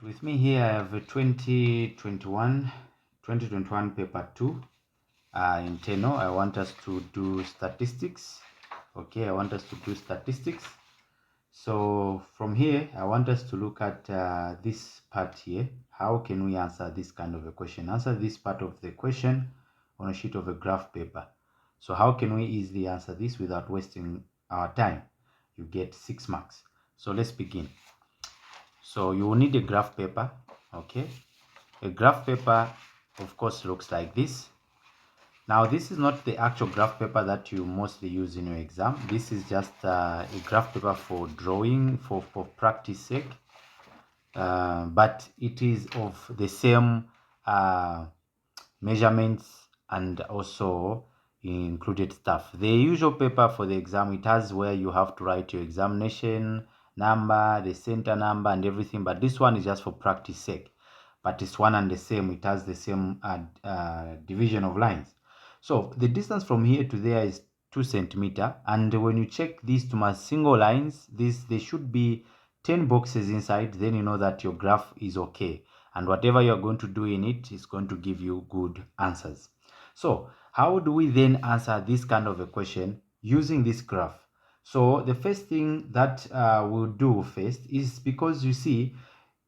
With me here I have a 2021 paper 2 internal. I want us to do statistics. Okay, I want us to do statistics. So from here I want us to look at this part here. How can we answer this kind of a question? Answer this part of the question on a sheet of a graph paper. So how can we easily answer this without wasting our time? You get 6 marks. So let's begin. So you will need a graph paper. Okay, a graph paper of course looks like this. Now this is not the actual graph paper that you mostly use in your exam. This is just a graph paper for drawing, for practice sake, but it is of the same measurements and also included stuff. The usual paper for the exam, it has where you have to write your examination number, the center number and everything, but this one is just for practice sake, but it's one and the same. It has the same division of lines. So the distance from here to there is 2 centimeters, and when you check these to my single lines, there should be 10 boxes inside. Then you know that your graph is okay, and whatever you're going to do in it is going to give you good answers. So how do we then answer this kind of a question using this graph? So the first thing that we'll do first is, because you see,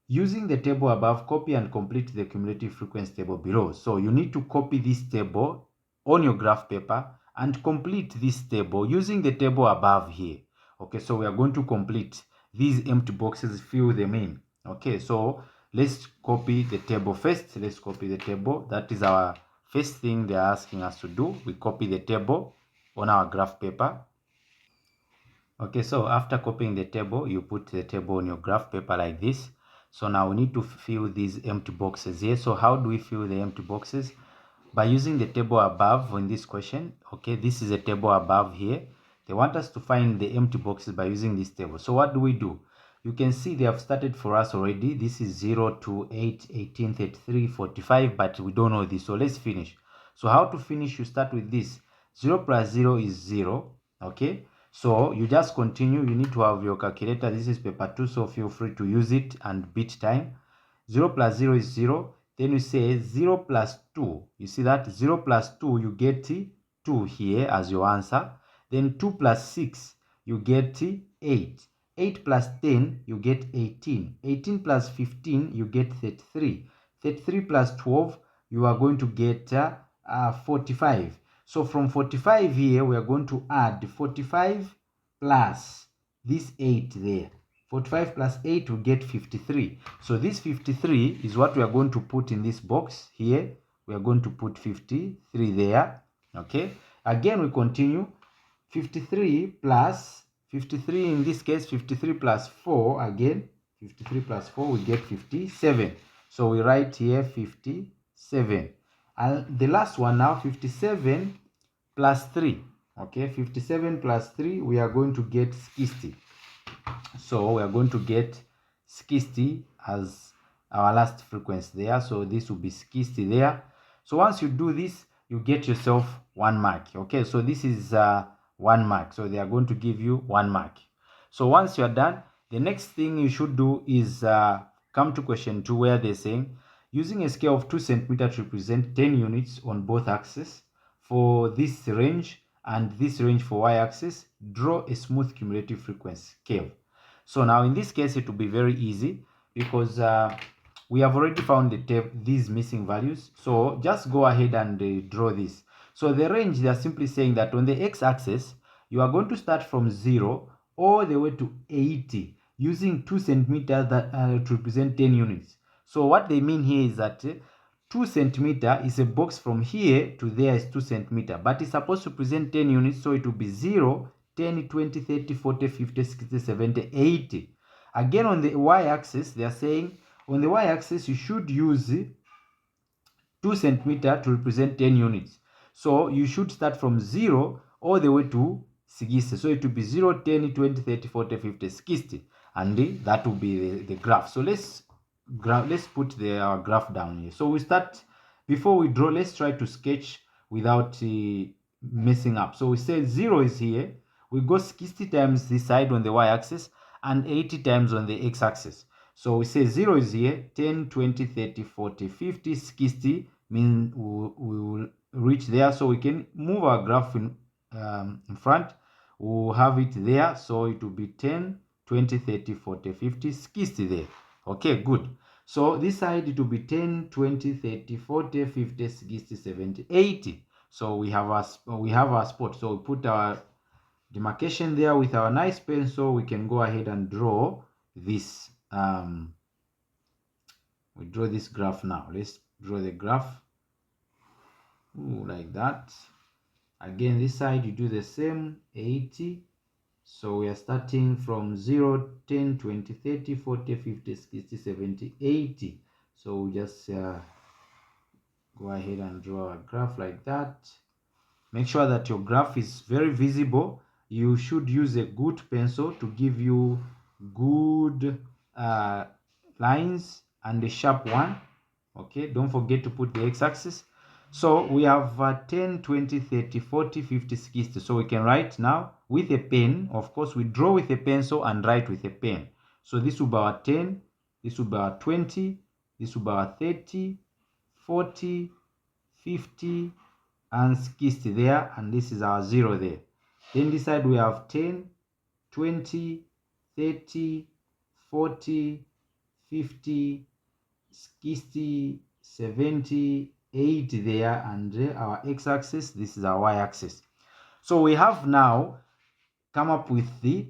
using the table above, copy and complete the cumulative frequency table below. So you need to copy this table on your graph paper and complete this table using the table above here. Okay, so we are going to complete these empty boxes, fill them in. Okay, so let's copy the table first. Let's copy the table. That is our first thing they're asking us to do. We copy the table on our graph paper. Okay, so after copying the table, you put the table on your graph paper like this. So now we need to fill these empty boxes here. So how do we fill the empty boxes? By using the table above in this question. Okay, this is a table above here. They want us to find the empty boxes by using this table. So what do? You can see they have started for us already. This is 0 to 8, 18, 33, 45, but we don't know this. So let's finish. So how to finish? You start with this. 0 plus 0 is 0. Okay, so you just continue. You need to have your calculator. This is paper 2, so feel free to use it and beat time. 0 plus 0 is 0. Then you say 0 plus 2. You see that? 0 plus 2, you get 2 here as your answer. Then 2 plus 6, you get 8. 8 plus 10, you get 18. 18 plus 15, you get 33. 33 plus 12, you are going to get 45. So from 45 here, we are going to add 45 plus this 8 there. 45 plus 8 will get 53. So this 53 is what we are going to put in this box here. We are going to put 53 there. Okay. Again, we continue. 53 plus 53, in this case 53 plus 4, again 53 plus 4, we get 57. So we write here 57. And the last one now, 57 plus 3. Okay, 57 plus 3, we are going to get 60. So we are going to get 60 as our last frequency there. So this will be 60 there. So once you do this, you get yourself 1 mark. Okay, so this is 1 mark. So they are going to give you 1 mark. So once you are done, the next thing you should do is come to question 2, where they're saying, using a scale of 2 centimeters to represent 10 units on both axes for this range and this range for y-axis, draw a smooth cumulative frequency curve. So now in this case, it will be very easy because we have already found these missing values. So just go ahead and draw this. So the range, they are simply saying that on the x-axis, you are going to start from 0 all the way to 80 using 2 centimeters that to represent 10 units. So what they mean here is that 2 centimeters is a box from here to there is 2 centimeters, but it's supposed to present 10 units, so it will be 0, 10, 20, 30, 40, 50, 60, 70, 80. Again, on the y-axis, they are saying on the y-axis, you should use 2 centimeters to represent 10 units. So you should start from 0 all the way to 60. So it will be 0, 10, 20, 30, 40, 50, 60. And that will be the graph. So let's put our graph down here. So we start, before we draw, let's try to sketch without messing up. So we say 0 is here. We go 60 times this side on the y-axis and 80 times on the x-axis. So we say 0 is here, 10, 20, 30, 40, 50, 60 mean we will reach there. So we can move our graph in front. We'll have it there. So it will be 10, 20, 30, 40, 50, 60 there. Okay, good. So this side it will be 10, 20, 30, 40, 50, 60, 70, 80. So we have our spot. So we put our demarcation there with our nice pencil. We can go ahead and draw this. We draw this graph now. Let's draw the graph. Ooh, like that. Again, this side you do the same, 80. So we are starting from 0, 10, 20, 30, 40, 50, 60, 70, 80. So we just go ahead and draw a graph like that. Make sure that your graph is very visible. You should use a good pencil to give you good lines and a sharp one. Okay, don't forget to put the x-axis. So we have 10, 20, 30, 40, 50, 60. So we can write now with a pen. Of course, we draw with a pencil and write with a pen. So this will be our 10, this will be our 20, this will be our 30, 40, 50, and 60 there, and this is our 0 there. Then this side we have 10, 20, 30, 40, 50, 60, 70, 80 there, and our x-axis, this is our y-axis. So we have now come up with the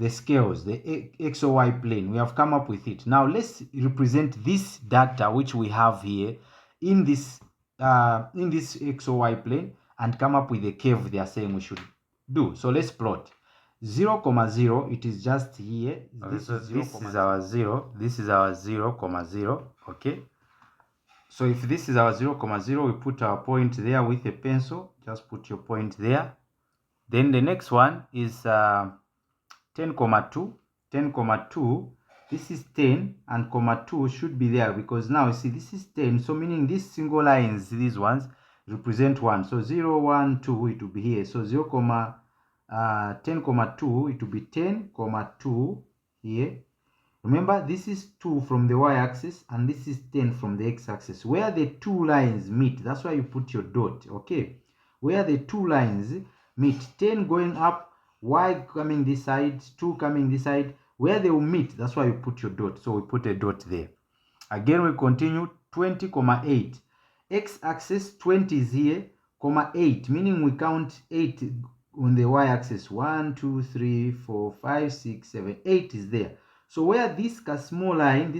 scales, the x-y plane. We have come up with it. Now let's represent this data which we have here in this x-y plane and come up with the curve they are saying we should do. So let's plot 0, 0. It is just here. This is our 0. This is our 0, 0. Okay. So if this is our 0, 0, we put our point there with a pencil. Just put your point there. Then the next one is 10, 2. 10, 2. This is 10 and comma 2 should be there because now you see this is 10. So meaning these single lines, these ones represent 1. So 0, 1, 2, it will be here. So 0, 10, 2, it will be 10, 2 here. Remember, this is 2 from the y-axis and this is 10 from the x-axis. Where the two lines meet, that's why you put your dot, okay? Where the two lines meet, 10 going up, y coming this side, 2 coming this side. Where they will meet, that's why you put your dot. So we put a dot there. Again, we continue 20, 8. X-axis 20 is here, 8, meaning we count 8 on the y-axis. 1, 2, 3, 4, 5, 6, 7, 8 is there. So where this small line,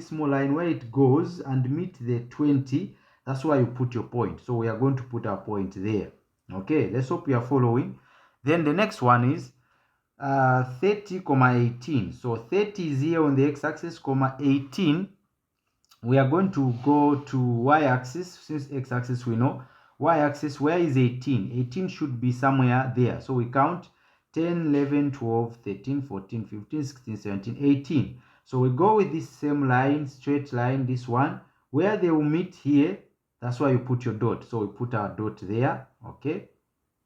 where it goes and meet the 20, that's why you put your point. So we are going to put our point there. Okay, let's hope you are following. Then the next one is 30, 18. So 30 is here on the x-axis, 18. We are going to go to y-axis, since x-axis we know. Y-axis, where is 18? 18 should be somewhere there. So we count 10, 11, 12, 13, 14, 15, 16, 17, 18. So we go with this same line, straight line, this one. Where they will meet here, that's why you put your dot. So we put our dot there, okay?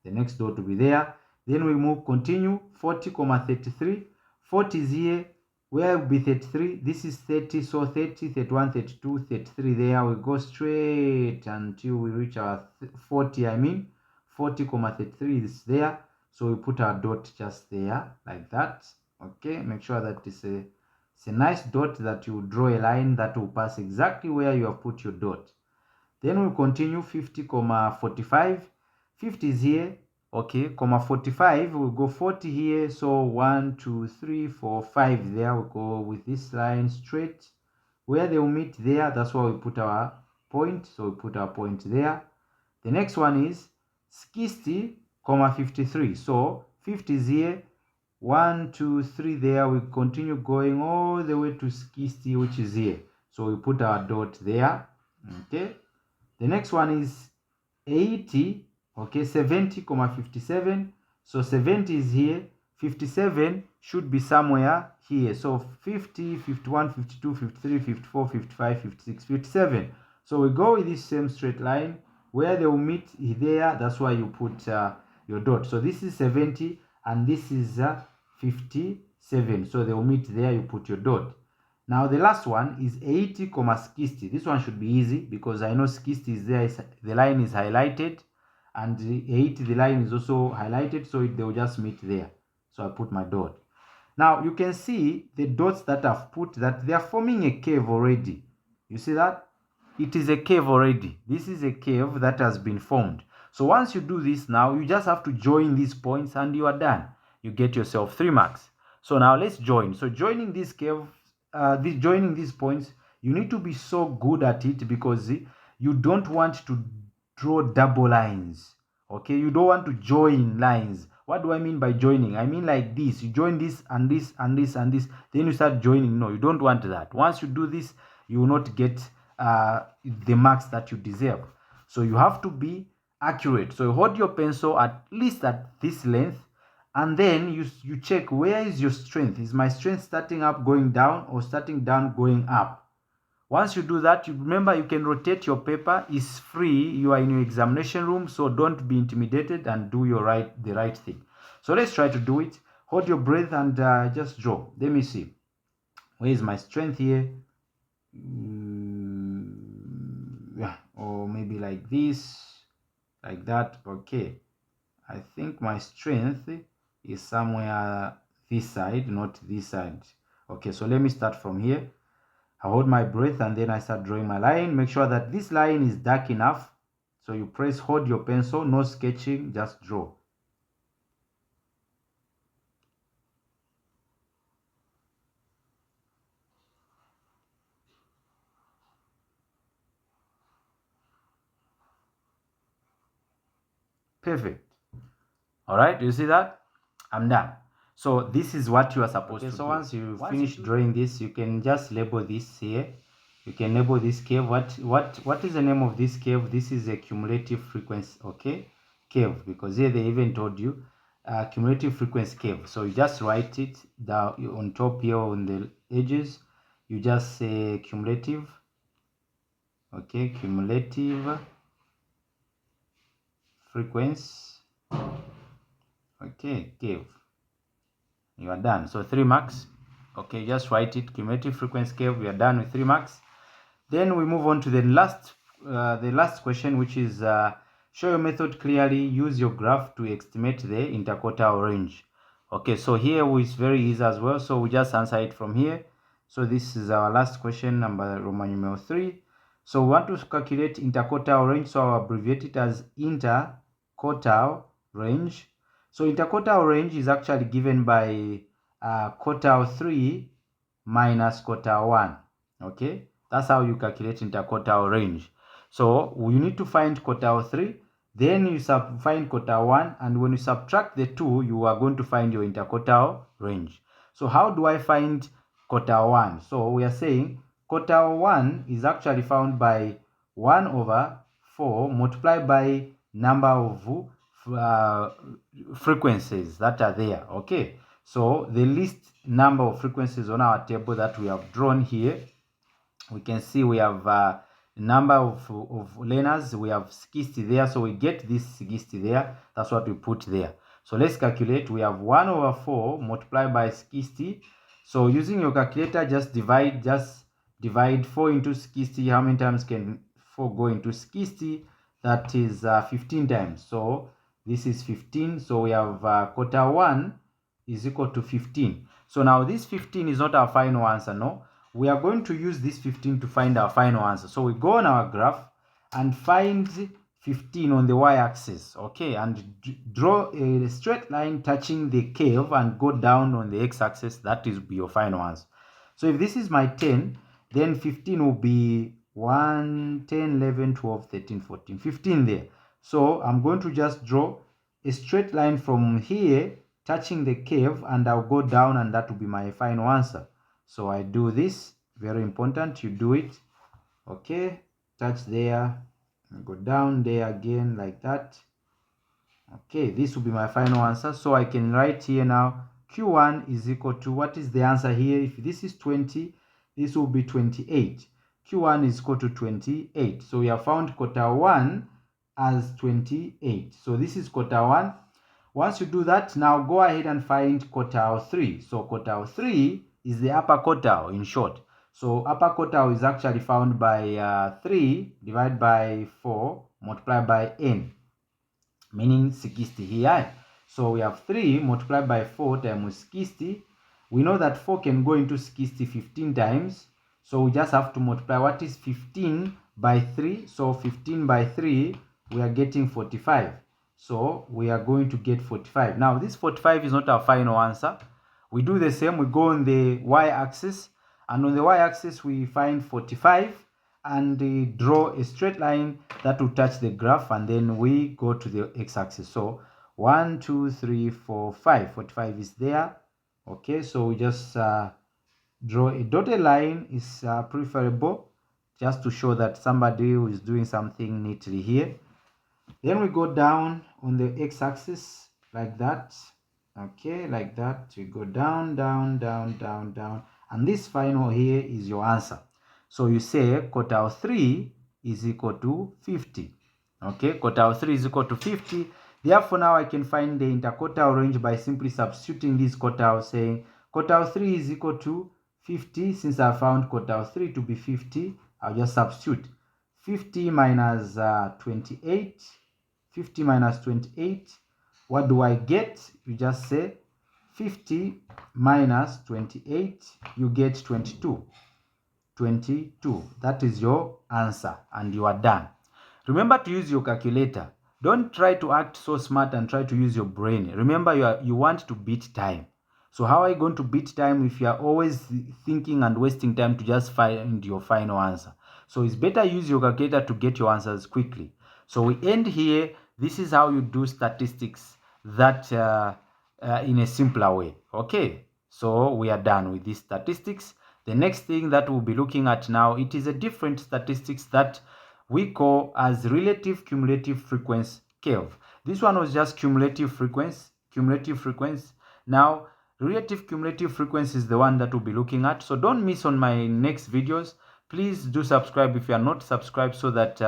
The next dot will be there. Then we move, continue, 40, 33. 40 is here. Where will be 33? This is 30, so 30, 31, 32, 33 there. We go straight until we reach our 40, 40, 33 is there. So we put our dot just there, like that. Okay, make sure that it's a nice dot that you draw a line that will pass exactly where you have put your dot. Then we'll continue 50, 45. 50 is here. Okay, 45, we'll go 40 here. So 1, 2, 3, 4, 5 there. We'll go with this line straight. Where they will meet there, that's why we put our point. So we put our point there. The next one is 60, 53. So 50 is here. 1, 2, 3 there. We continue going all the way to 60, which is here. So we put our dot there. Okay. The next one is 80. Okay, 70, 57. So 70 is here. 57 should be somewhere here. So 50, 51, 52, 53, 54, 55, 56, 57. So we go with this same straight line. Where they will meet there, that's why you put your dot. So this is 70 and this is 57. So they will meet there, you put your dot. Now the last one is 80, 60. This one should be easy because I know 60 is there, the line is highlighted, and the 80, the line is also highlighted, so they will just meet there. So I put my dot. Now you can see the dots that I've put, that they are forming a curve already. You see that? It is a curve already. This is a curve that has been formed. So once you do this now, you just have to join these points and you are done. You get yourself 3 marks. So now let's join. So joining this curve, joining these points, you need to be so good at it because you don't want to draw double lines. Okay, you don't want to join lines. What do I mean by joining? I mean like this. You join this and this and this and this, then you start joining. No, you don't want that. Once you do this, you will not get the marks that you deserve. So you have to be accurate. So you hold your pencil at least at this length, and then you check where is your strength. Is my strength starting up going down or starting down going up? Once you do that, you remember you can rotate your paper. It's free. You are in your examination room, so don't be intimidated and do the right thing. So let's try to do it. Hold your breath and just draw. Let me see. Where is my strength here? Yeah, or maybe like this, like that. Okay, I think my strength is somewhere this side, not this side. Okay, so let me start from here. I hold my breath and then I start drawing my line. Make sure that this line is dark enough. So you press, hold your pencil, no sketching, just draw. Perfect. All right, you see that? I'm done. So this is what you are supposed to do. So once you finish drawing this, you can just label this here. You can label this curve. What is the name of this curve? This is a cumulative frequency, okay? Curve, because here they even told you cumulative frequency curve. So you just write it down on top here on the edges. You just say cumulative, okay? Cumulative frequency, okay, curve. You are done. So 3 marks. Okay, just write it, cumulative frequency curve. We are done with 3 marks. Then we move on to the last question, which is show your method clearly. Use your graph to estimate the interquartile range. Okay, so here it's very easy as well. So we just answer it from here. So this is our last question, number Roman numeral 3. So we want to calculate interquartile range. So I'll abbreviate it as interquartile range. So interquartile range is actually given by quartile 3 minus quartile 1. Okay, that's how you calculate interquartile range. So you need to find quartile 3, then you find quartile 1, and when you subtract the 2, you are going to find your interquartile range. So how do I find quartile 1? So we are saying quartile 1 is actually found by 1 over 4 multiplied by number of frequencies that are there. Okay, so the least number of frequencies on our table that we have drawn here, we can see we have number of learners. We have 60 there, so we get this 60 there. That's what we put there. So let's calculate. We have 1 over 4 multiplied by 60. So using your calculator, just divide 4 into 60. How many times can 4 go into 60? That is 15 times. So this is 15. So we have quartile 1 is equal to 15. So now this 15 is not our final answer, no. We are going to use this 15 to find our final answer. So we go on our graph and find 15 on the y-axis, okay, and draw a straight line touching the curve and go down on the x-axis. That is your final answer. So if this is my 10, then 15 will be 1, 10, 11, 12, 13, 14, 15 there. So I'm going to just draw a straight line from here touching the curve, and I'll go down, and that will be my final answer. So I do this, very important, you do it. Okay, touch there, go down there again like that. Okay, this will be my final answer. So I can write here now, Q1 is equal to, what is the answer here? If this is 20, this will be 28. Q1 is equal to 28. So we have found quartile 1 as 28. So this is quartile 1. Once you do that, now go ahead and find quartile 3. So quartile 3 is the upper quartile, in short. So upper quartile is actually found by 3 divided by 4 multiplied by n, meaning 60 here. So we have 3 multiplied by 4 times 60. We know that 4 can go into 60 15 times. So we just have to multiply what is 15 by 3. So 15 by 3, we are getting 45. So we are going to get 45. Now this 45 is not our final answer. We do the same. We go on the y-axis, and on the y-axis we find 45 and draw a straight line that will touch the graph, and then we go to the x-axis. So 1 2 3 4 5, 45 is there. Okay, so we just draw a dotted line is preferable, just to show that somebody who is doing something neatly here. Then we go down on the x-axis like that. Okay, like that. We go down, down, down, down, down, and this final here is your answer. So you say quartile 3 is equal to 50. Okay, quartile 3 is equal to 50. Therefore, now I can find the interquartile range by simply substituting this quartile, saying quartile 3 is equal to 50. Since I found quartile 3 to be 50, I'll just substitute 50 minus 28. 50 minus 28. What do I get? You just say 50 minus 28, you get 22. 22. That is your answer, and you are done. Remember to use your calculator. Don't try to act so smart and try to use your brain. Remember, you want to beat time. So how are you going to beat time if you are always thinking and wasting time to just find your final answer? So it's better use your calculator to get your answers quickly. So we end here. This is how you do statistics that in a simpler way. Okay, so we are done with these statistics. The next thing that we'll be looking at now, it is a different statistics that we call as relative cumulative frequency curve. This one was just cumulative frequency. Now relative cumulative frequency is the one that we'll be looking at. So don't miss on my next videos. Please do subscribe if you are not subscribed, so that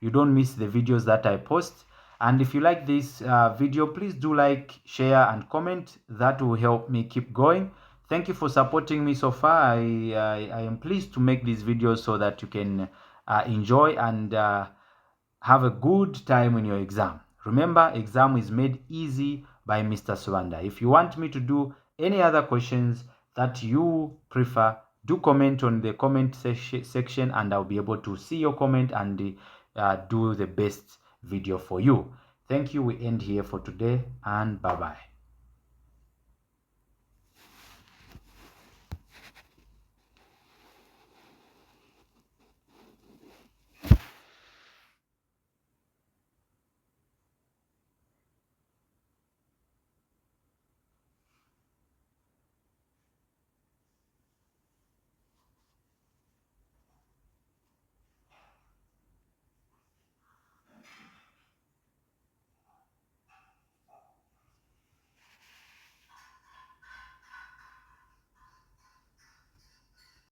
you don't miss the videos that I post. And if you like this video, please do like, share, and comment. That will help me keep going. Thank you for supporting me so far. I am pleased to make these videos so that you can enjoy and have a good time in your exam. Remember, exam is made easy by Mr. Swanda. If you want me to do any other questions that you prefer, do comment on the comment section, and I'll be able to see your comment and do the best video for you. Thank you. We end here for today, and bye-bye.